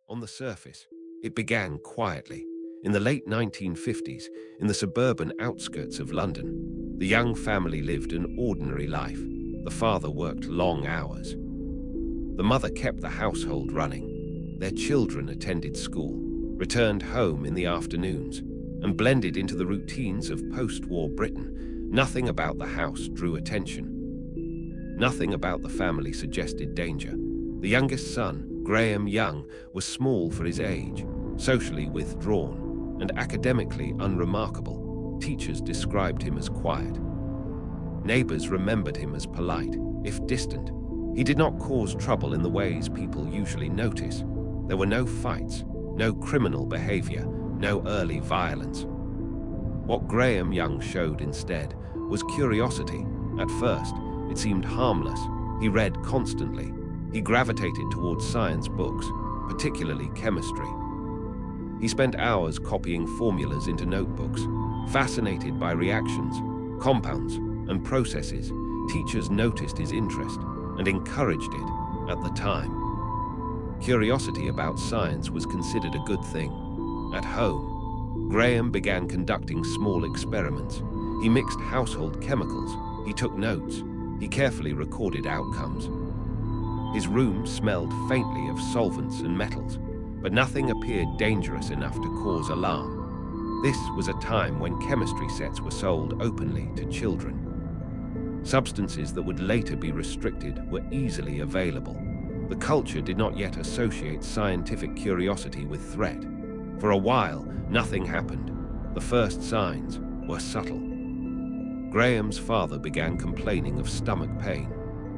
On the surface, it began quietly. In the late 1950s, in the suburban outskirts of London, the young family lived an ordinary life. The father worked long hours. The mother kept the household running. Their children attended school, returned home in the afternoons, and blended into the routines of post-war Britain. Nothing about the house drew attention. Nothing about the family suggested danger. The youngest son, Graham Young, was small for his age, socially withdrawn, and academically unremarkable. Teachers described him as quiet. Neighbors remembered him as polite, if distant. He did not cause trouble in the ways people usually notice. There were no fights, no criminal behavior, no early violence. What Graham Young showed instead was curiosity. At first, it seemed harmless. He read constantly. He gravitated towards science books, particularly chemistry. He spent hours copying formulas into notebooks, fascinated by reactions, compounds, and processes. Teachers noticed his interest and encouraged it at the time. Curiosity about science was considered a good thing. At home, Graham began conducting small experiments. He mixed household chemicals. He took notes. He carefully recorded outcomes. His room smelled faintly of solvents and metals, but nothing appeared dangerous enough to cause alarm. This was a time when chemistry sets were sold openly to children. Substances that would later be restricted were easily available. The culture did not yet associate scientific curiosity with threat. For a while, nothing happened. The first signs were subtle. Graham's father began complaining of stomach pain,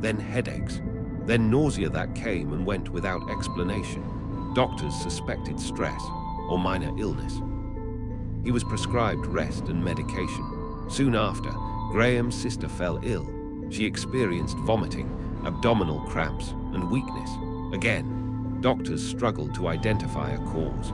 then headaches, then nausea that came and went without explanation. Doctors suspected stress or minor illness. He was prescribed rest and medication. Soon after, Graham's sister fell ill. She experienced vomiting, abdominal cramps, and weakness. Again, doctors struggled to identify a cause.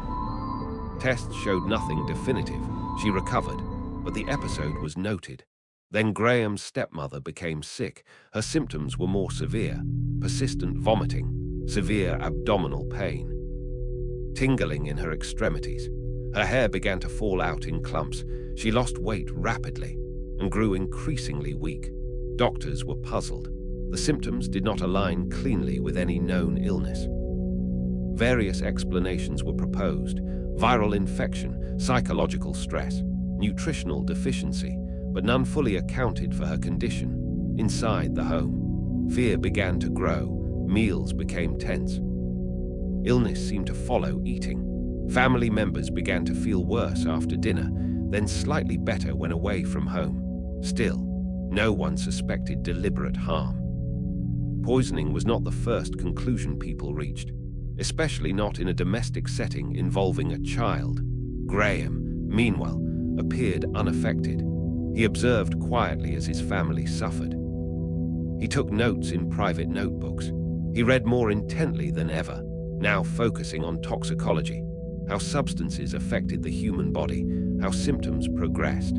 Tests showed nothing definitive. She recovered, but the episode was noted. Then Graham's stepmother became sick. Her symptoms were more severe: persistent vomiting, severe abdominal pain, tingling in her extremities. Her hair began to fall out in clumps. She lost weight rapidly and grew increasingly weak. Doctors were puzzled. The symptoms did not align cleanly with any known illness. Various explanations were proposed: viral infection, psychological stress, nutritional deficiency, but none fully accounted for her condition. Inside the home, fear began to grow. Meals became tense. Illness seemed to follow eating. Family members began to feel worse after dinner, then slightly better when away from home. Still, no one suspected deliberate harm. Poisoning was not the first conclusion people reached, especially not in a domestic setting involving a child. Graham, meanwhile, appeared unaffected. He observed quietly as his family suffered. He took notes in private notebooks. He read more intently than ever, now focusing on toxicology, how substances affected the human body, how symptoms progressed,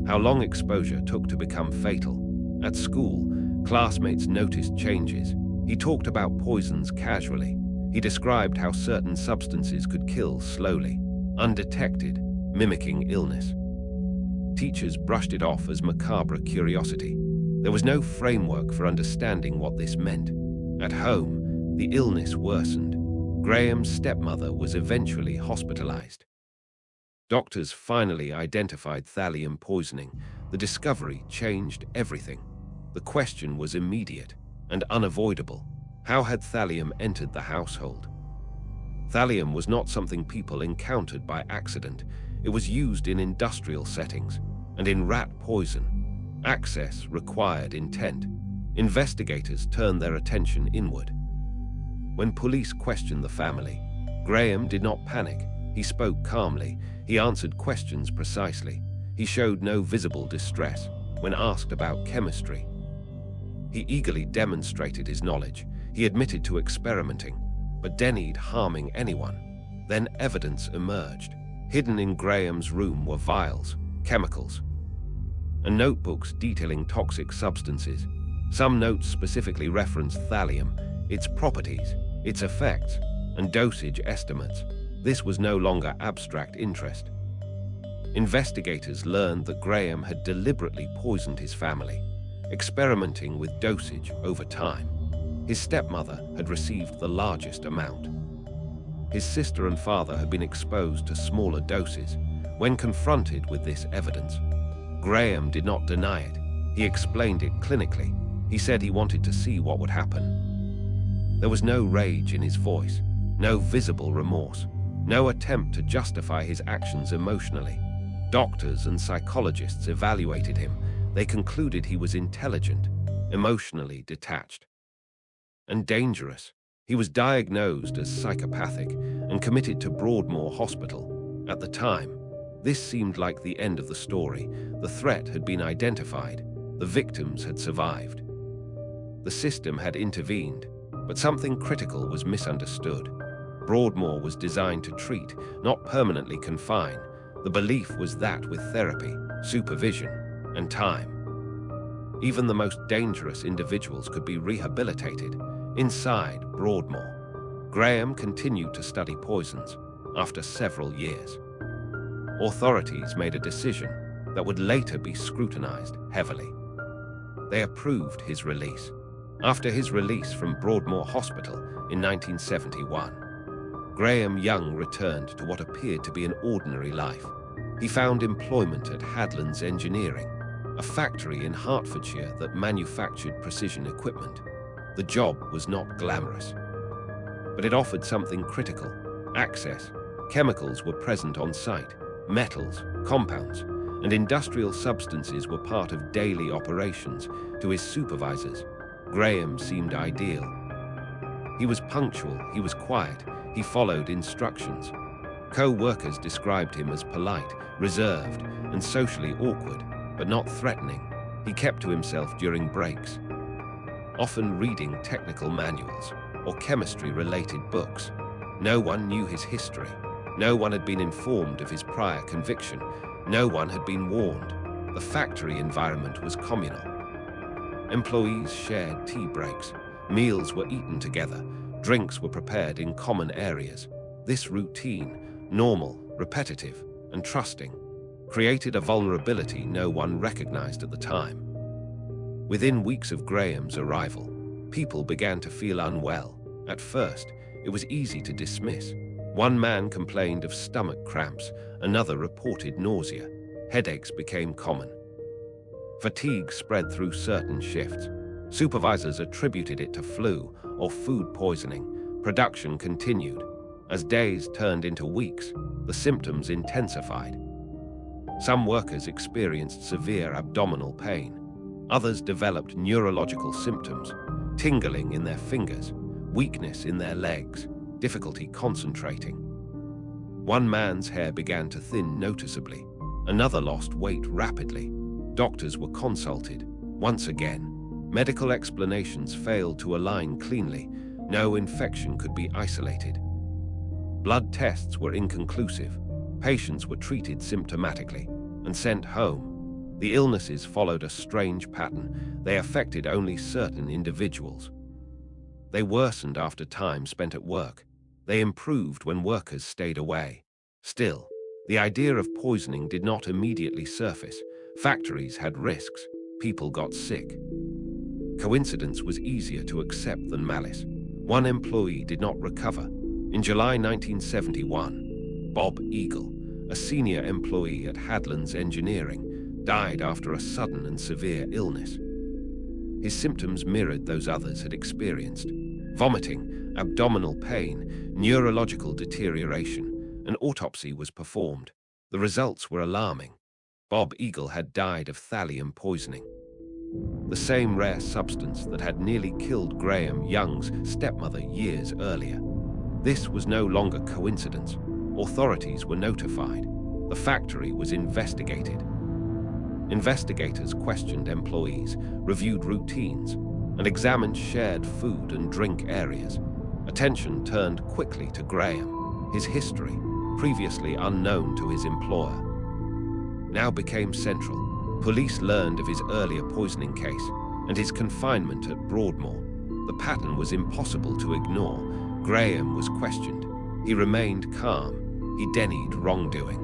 how long exposure took to become fatal. At school, classmates noticed changes. He talked about poisons casually. He described how certain substances could kill slowly, undetected, mimicking illness. Teachers brushed it off as macabre curiosity. There was no framework for understanding what this meant. At home, the illness worsened. Graham's stepmother was eventually hospitalized. Doctors finally identified thallium poisoning. The discovery changed everything. The question was immediate and unavoidable. How had thallium entered the household? Thallium was not something people encountered by accident. It was used in industrial settings and in rat poison. Access required intent. Investigators turned their attention inward. When police questioned the family, Graham did not panic. He spoke calmly. He answered questions precisely. He showed no visible distress when asked about chemistry. He eagerly demonstrated his knowledge. He admitted to experimenting, but denied harming anyone. Then evidence emerged. Hidden in Graham's room were vials, chemicals, and notebooks detailing toxic substances. Some notes specifically referenced thallium, its properties, its effects. and dosage estimates. This was no longer abstract interest. Investigators learned that Graham had deliberately poisoned his family, experimenting with dosage over time. His stepmother had received the largest amount. His sister and father had been exposed to smaller doses. When confronted with this evidence, Graham did not deny it. He explained it clinically. He said he wanted to see what would happen. There was no rage in his voice, no visible remorse, no attempt to justify his actions emotionally. Doctors and psychologists evaluated him. They concluded he was intelligent, emotionally detached, and dangerous. He was diagnosed as psychopathic and committed to Broadmoor Hospital. At the time, this seemed like the end of the story. The threat had been identified. The victims had survived. The system had intervened, but something critical was misunderstood. Broadmoor was designed to treat, not permanently confine. The belief was that with therapy, supervision, and time, even the most dangerous individuals could be rehabilitated. Inside Broadmoor, Graham continued to study poisons. After several years, authorities made a decision that would later be scrutinized heavily. They approved his release. After his release from Broadmoor Hospital in 1971, Graham Young returned to what appeared to be an ordinary life. He found employment at Hadlands Engineering, a factory in Hertfordshire that manufactured precision equipment. The job was not glamorous, but it offered something critical: access. Chemicals were present on site, metals, compounds, and industrial substances were part of daily operations. To his supervisors, Graham seemed ideal. He was punctual, he was quiet, he followed instructions. Co-workers described him as polite, reserved, and socially awkward, but not threatening. He kept to himself during breaks, often reading technical manuals or chemistry-related books. No one knew his history. No one had been informed of his prior conviction. No one had been warned. The factory environment was communal. Employees shared tea breaks. Meals were eaten together. Drinks were prepared in common areas. This routine, normal, repetitive, and trusting, created a vulnerability no one recognized at the time. Within weeks of Graham's arrival, people began to feel unwell. At first, it was easy to dismiss. One man complained of stomach cramps, another reported nausea. Headaches became common. Fatigue spread through certain shifts. Supervisors attributed it to flu or food poisoning. Production continued. As days turned into weeks, the symptoms intensified. Some workers experienced severe abdominal pain. Others developed neurological symptoms, tingling in their fingers, weakness in their legs, difficulty concentrating. One man's hair began to thin noticeably. Another lost weight rapidly. Doctors were consulted. Once again, medical explanations failed to align cleanly. No infection could be isolated. Blood tests were inconclusive. Patients were treated symptomatically and sent home. The illnesses followed a strange pattern. They affected only certain individuals. They worsened after time spent at work. They improved when workers stayed away. Still, the idea of poisoning did not immediately surface. Factories had risks. People got sick. Coincidence was easier to accept than malice. One employee did not recover. In July 1971, Bob Engel, a senior employee at Hadlands Engineering, died after a sudden and severe illness. His symptoms mirrored those others had experienced: vomiting, abdominal pain, neurological deterioration. An autopsy was performed. The results were alarming. Bob Engel had died of thallium poisoning, the same rare substance that had nearly killed Graham Young's stepmother years earlier. This was no longer coincidence. Authorities were notified. The factory was investigated. Investigators questioned employees, reviewed routines, and examined shared food and drink areas. Attention turned quickly to Graham. His history, previously unknown to his employer, now became central. Police learned of his earlier poisoning case and his confinement at Broadmoor. The pattern was impossible to ignore. Graham was questioned. He remained calm. He denied wrongdoing.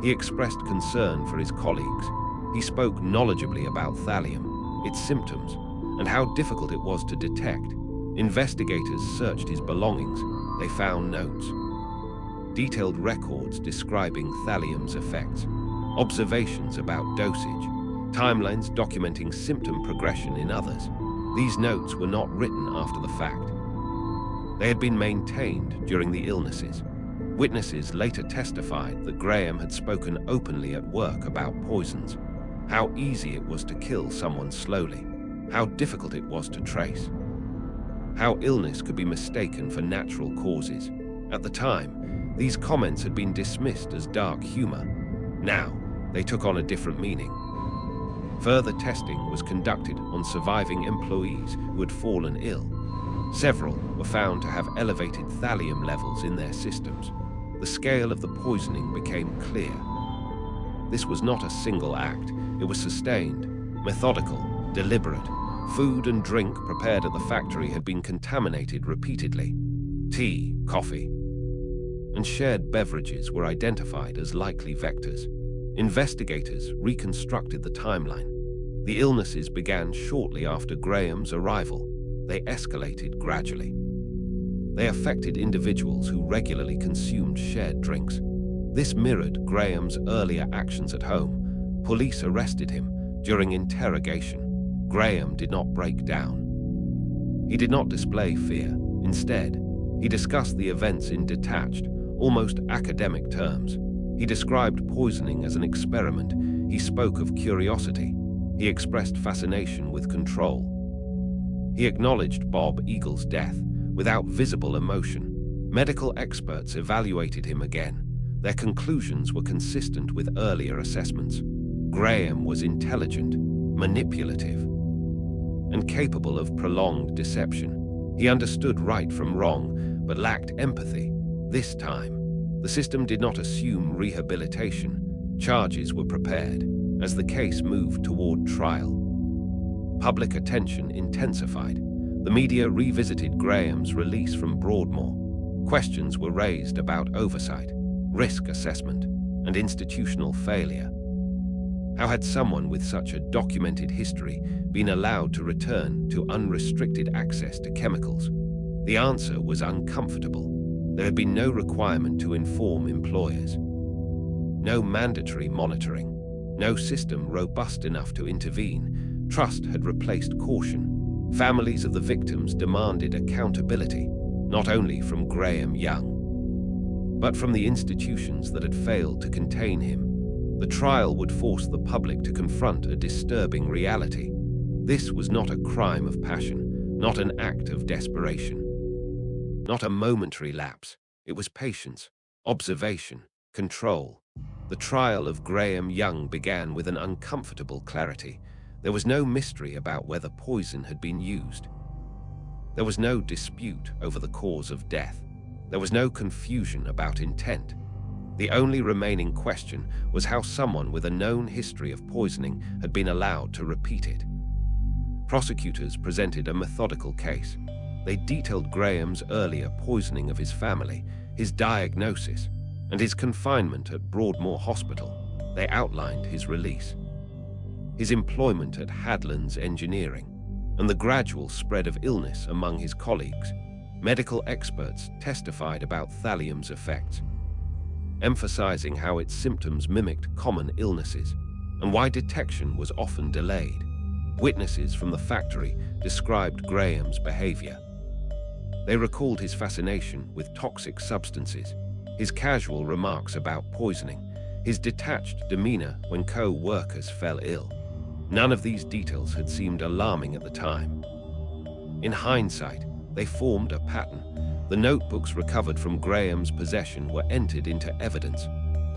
He expressed concern for his colleagues. He spoke knowledgeably about thallium, its symptoms, and how difficult it was to detect. Investigators searched his belongings. They found notes, detailed records describing thallium's effects, observations about dosage, timelines documenting symptom progression in others. These notes were not written after the fact. They had been maintained during the illnesses. Witnesses later testified that Graham had spoken openly at work about poisons, how easy it was to kill someone slowly, how difficult it was to trace, how illness could be mistaken for natural causes. At the time, these comments had been dismissed as dark humor. Now, they took on a different meaning. Further testing was conducted on surviving employees who had fallen ill. Several were found to have elevated thallium levels in their systems. The scale of the poisoning became clear. This was not a single act. It was sustained, methodical, deliberate. Food and drink prepared at the factory had been contaminated repeatedly. Tea, coffee, and shared beverages were identified as likely vectors. Investigators reconstructed the timeline. The illnesses began shortly after Graham's arrival. They escalated gradually. They affected individuals who regularly consumed shared drinks. This mirrored Graham's earlier actions at home. Police arrested him during interrogation. Graham did not break down. He did not display fear. Instead, he discussed the events in detached, almost academic terms. He described poisoning as an experiment. He spoke of curiosity. He expressed fascination with control. He acknowledged Bob Eagle's death without visible emotion. Medical experts evaluated him again. Their conclusions were consistent with earlier assessments. Graham was intelligent, manipulative, and capable of prolonged deception. He understood right from wrong, but lacked empathy. This time, the system did not assume rehabilitation. Charges were prepared. As the case moved toward trial, public attention intensified. The media revisited Graham's release from Broadmoor. Questions were raised about oversight, risk assessment, and institutional failure. How had someone with such a documented history been allowed to return to unrestricted access to chemicals? The answer was uncomfortable. There had been no requirement to inform employers, no mandatory monitoring, no system robust enough to intervene. Trust had replaced caution. Families of the victims demanded accountability, not only from Graham Young, but from the institutions that had failed to contain him. The trial would force the public to confront a disturbing reality. This was not a crime of passion, not an act of desperation, not a momentary lapse. It was patience, observation, control. The trial of Graham Young began with an uncomfortable clarity. There was no mystery about whether poison had been used. There was no dispute over the cause of death. There was no confusion about intent. The only remaining question was how someone with a known history of poisoning had been allowed to repeat it. Prosecutors presented a methodical case. They detailed Graham's earlier poisoning of his family, his diagnosis, and his confinement at Broadmoor Hospital. They outlined his release, his employment at Hadlands Engineering, and the gradual spread of illness among his colleagues. Medical experts testified about thallium's effects, emphasizing how its symptoms mimicked common illnesses and why detection was often delayed. Witnesses from the factory described Graham's behavior. They recalled his fascination with toxic substances, his casual remarks about poisoning, his detached demeanor when co-workers fell ill. None of these details had seemed alarming at the time. In hindsight, they formed a pattern. The notebooks recovered from Graham's possession were entered into evidence.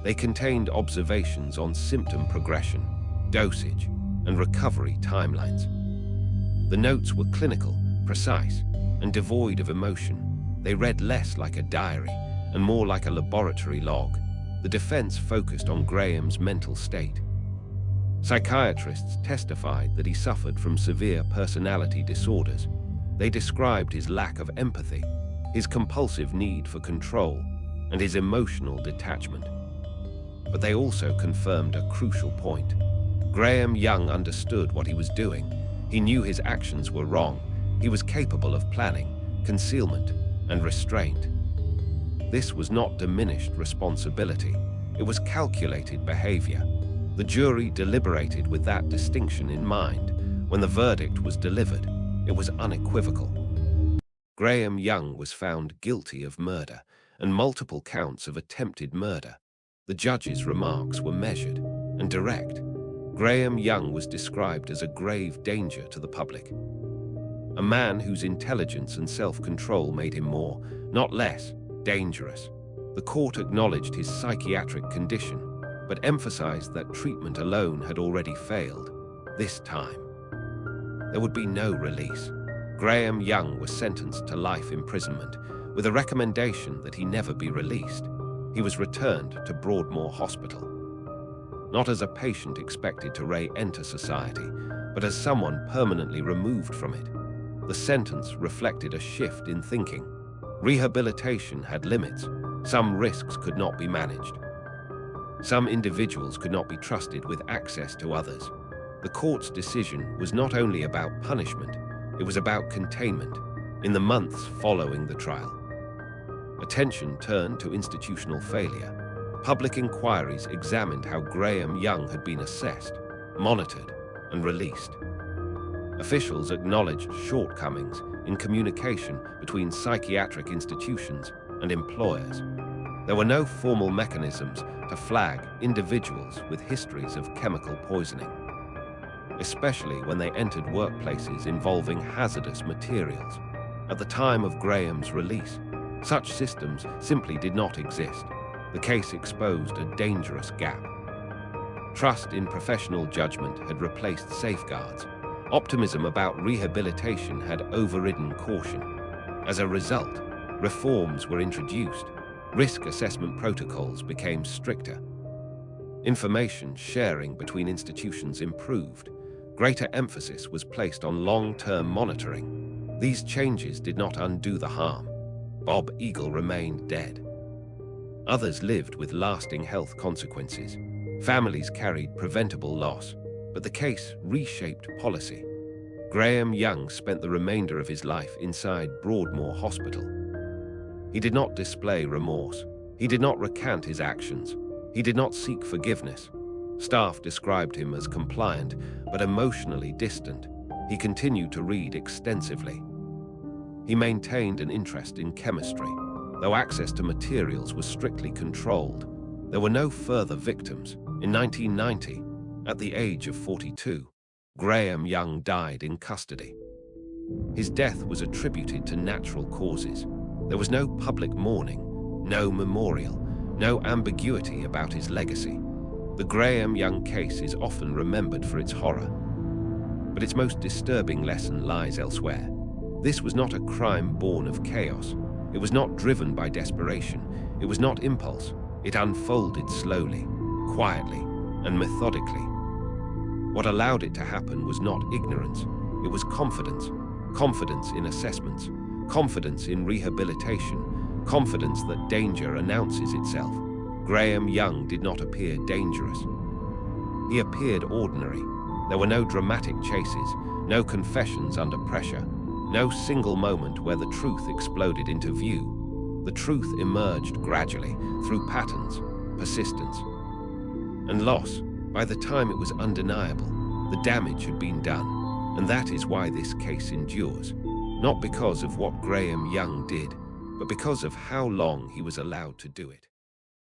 They contained observations on symptom progression, dosage, and recovery timelines. The notes were clinical, precise, and devoid of emotion. They read less like a diary and more like a laboratory log. The defense focused on Graham's mental state. Psychiatrists testified that he suffered from severe personality disorders. They described his lack of empathy, his compulsive need for control, and his emotional detachment. But they also confirmed a crucial point. Graham Young understood what he was doing. He knew his actions were wrong. He was capable of planning, concealment, and restraint. This was not diminished responsibility. It was calculated behavior. The jury deliberated with that distinction in mind. When the verdict was delivered, it was unequivocal. Graham Young was found guilty of murder and multiple counts of attempted murder. The judge's remarks were measured and direct. Graham Young was described as a grave danger to the public. A man whose intelligence and self-control made him more, not less, dangerous. The court acknowledged his psychiatric condition, but emphasized that treatment alone had already failed. This time, there would be no release. Graham Young was sentenced to life imprisonment, with a recommendation that he never be released. He was returned to Broadmoor Hospital. Not as a patient expected to re-enter society, but as someone permanently removed from it. The sentence reflected a shift in thinking. Rehabilitation had limits. Some risks could not be managed. Some individuals could not be trusted with access to others. The court's decision was not only about punishment, it was about containment. In the months following the trial, attention turned to institutional failure. Public inquiries examined how Graham Young had been assessed, monitored, and released. Officials acknowledged shortcomings in communication between psychiatric institutions and employers. There were no formal mechanisms to flag individuals with histories of chemical poisoning, especially when they entered workplaces involving hazardous materials. At the time of Graham's release, such systems simply did not exist. The case exposed a dangerous gap. Trust in professional judgment had replaced safeguards. Optimism about rehabilitation had overridden caution. As a result, reforms were introduced. Risk assessment protocols became stricter. Information sharing between institutions improved. Greater emphasis was placed on long-term monitoring. These changes did not undo the harm. Bob Eagle remained dead. Others lived with lasting health consequences. Families carried preventable loss, but the case reshaped policy. Graham Young spent the remainder of his life inside Broadmoor Hospital. He did not display remorse. He did not recant his actions. He did not seek forgiveness. Staff described him as compliant, but emotionally distant. He continued to read extensively. He maintained an interest in chemistry, though access to materials was strictly controlled. There were no further victims. In 1990, at the age of 42, Graham Young died in custody. His death was attributed to natural causes. There was no public mourning, no memorial, no ambiguity about his legacy. The Graham Young case is often remembered for its horror, but its most disturbing lesson lies elsewhere. This was not a crime born of chaos. It was not driven by desperation. It was not impulse. It unfolded slowly, quietly, and methodically. What allowed it to happen was not ignorance. It was confidence. Confidence in assessments, confidence in rehabilitation, confidence that danger announces itself. Graham Young did not appear dangerous. He appeared ordinary. There were no dramatic chases, no confessions under pressure, no single moment where the truth exploded into view. The truth emerged gradually through patterns, persistence, and loss. By the time it was undeniable, the damage had been done, and that is why this case endures. Not because of what Graham Young did, but because of how long he was allowed to do it.